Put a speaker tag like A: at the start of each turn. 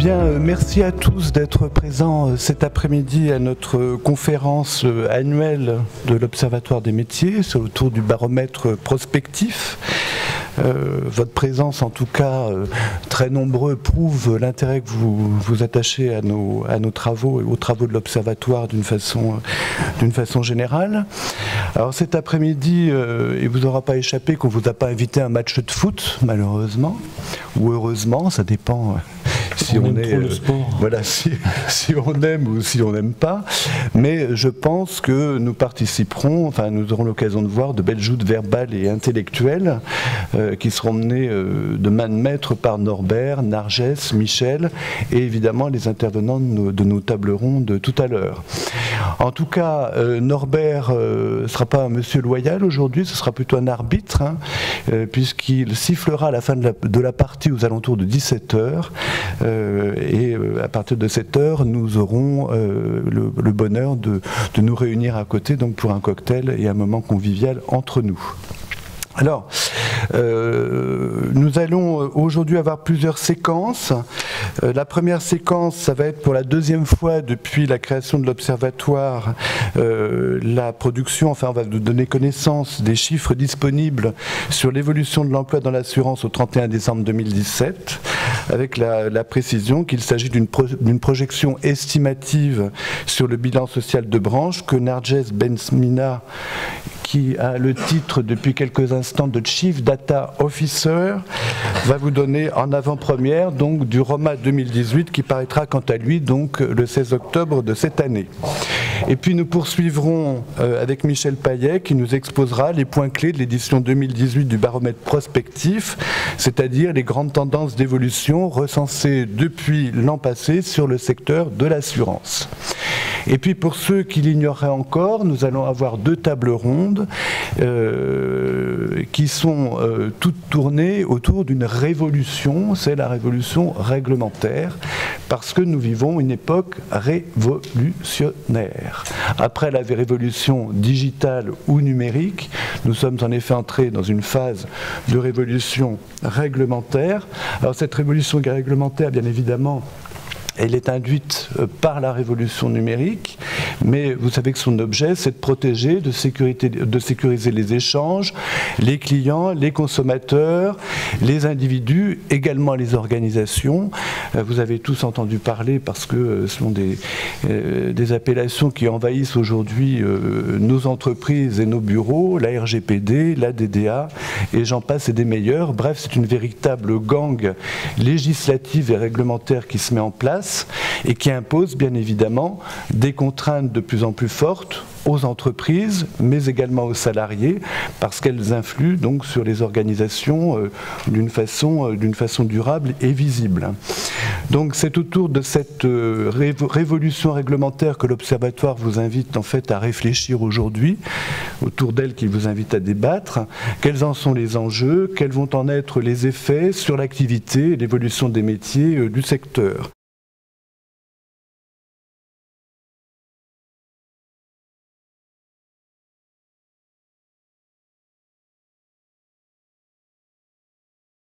A: bien, merci à tous d'être présents cet après-midi à notre conférence annuelle de l'Observatoire des métiers autour du baromètre prospectif. Votre présence, en tout cas, très nombreux, prouve l'intérêt que vous attachez à nos travaux et aux travaux de l'Observatoire d'une façon générale. Alors cet après-midi, il ne vous aura pas échappé qu'on ne vous a pas invité à un match de foot, malheureusement, ou heureusement, ça dépend si on est, le sport. Voilà, si on aime ou si on n'aime pas. Mais je pense que nous participerons, enfin nous aurons l'occasion de voir de belles joutes verbales et intellectuelles qui seront menées de main de maître par Norbert, Nargès, Michel et évidemment les intervenants de nos tables rondes de tout à l'heure. En tout cas, Norbert ne sera pas un monsieur loyal aujourd'hui, ce sera plutôt un arbitre, hein, puisqu'il sifflera à la fin de la partie aux alentours de 17 h. Et à partir de cette heure, nous aurons le bonheur de nous réunir à côté donc pour un cocktail et un moment convivial entre nous. Alors, nous allons aujourd'hui avoir plusieurs séquences. La première séquence, ça va être pour la deuxième fois depuis la création de l'Observatoire, la production, enfin on va nous donner connaissance des chiffres disponibles sur l'évolution de l'emploi dans l'assurance au 31 décembre 2017, avec la précision qu'il s'agit d'une projection estimative sur le bilan social de branche que Nargès Bensmina, qui a le titre depuis quelques instants de Chief Data Officer, va vous donner en avant-première donc du ROMA 2018 qui paraîtra quant à lui donc le 16 octobre de cette année. Et puis nous poursuivrons avec Michel Payet qui nous exposera les points clés de l'édition 2018 du baromètre prospectif, c'est-à-dire les grandes tendances d'évolution recensées depuis l'an passé sur le secteur de l'assurance. Et puis pour ceux qui l'ignoreraient encore, nous allons avoir deux tables rondes qui sont toutes tournées autour d'une révolution, c'est la révolution réglementaire, parce que nous vivons une époque révolutionnaire. Après la révolution digitale ou numérique, nous sommes en effet entrés dans une phase de révolution réglementaire. Alors cette révolution réglementaire, bien évidemment, elle est induite par la révolution numérique, mais vous savez que son objet, c'est de protéger, de sécuriser les échanges, les clients, les consommateurs, les individus, également les organisations. Vous avez tous entendu parler, parce que ce sont des appellations qui envahissent aujourd'hui nos entreprises et nos bureaux, la RGPD, la DDA, et j'en passe et des meilleurs. Bref, c'est une véritable gang législative et réglementaire qui se met en place et qui impose bien évidemment des contraintes de plus en plus fortes aux entreprises, mais également aux salariés, parce qu'elles influent donc sur les organisations d'une façon durable et visible. Donc c'est autour de cette révolution réglementaire que l'Observatoire vous invite en fait à réfléchir aujourd'hui, autour d'elle qu'il vous invite à débattre. Quels en sont les enjeux, quels vont en être les effets sur l'activité et l'évolution des métiers du secteur.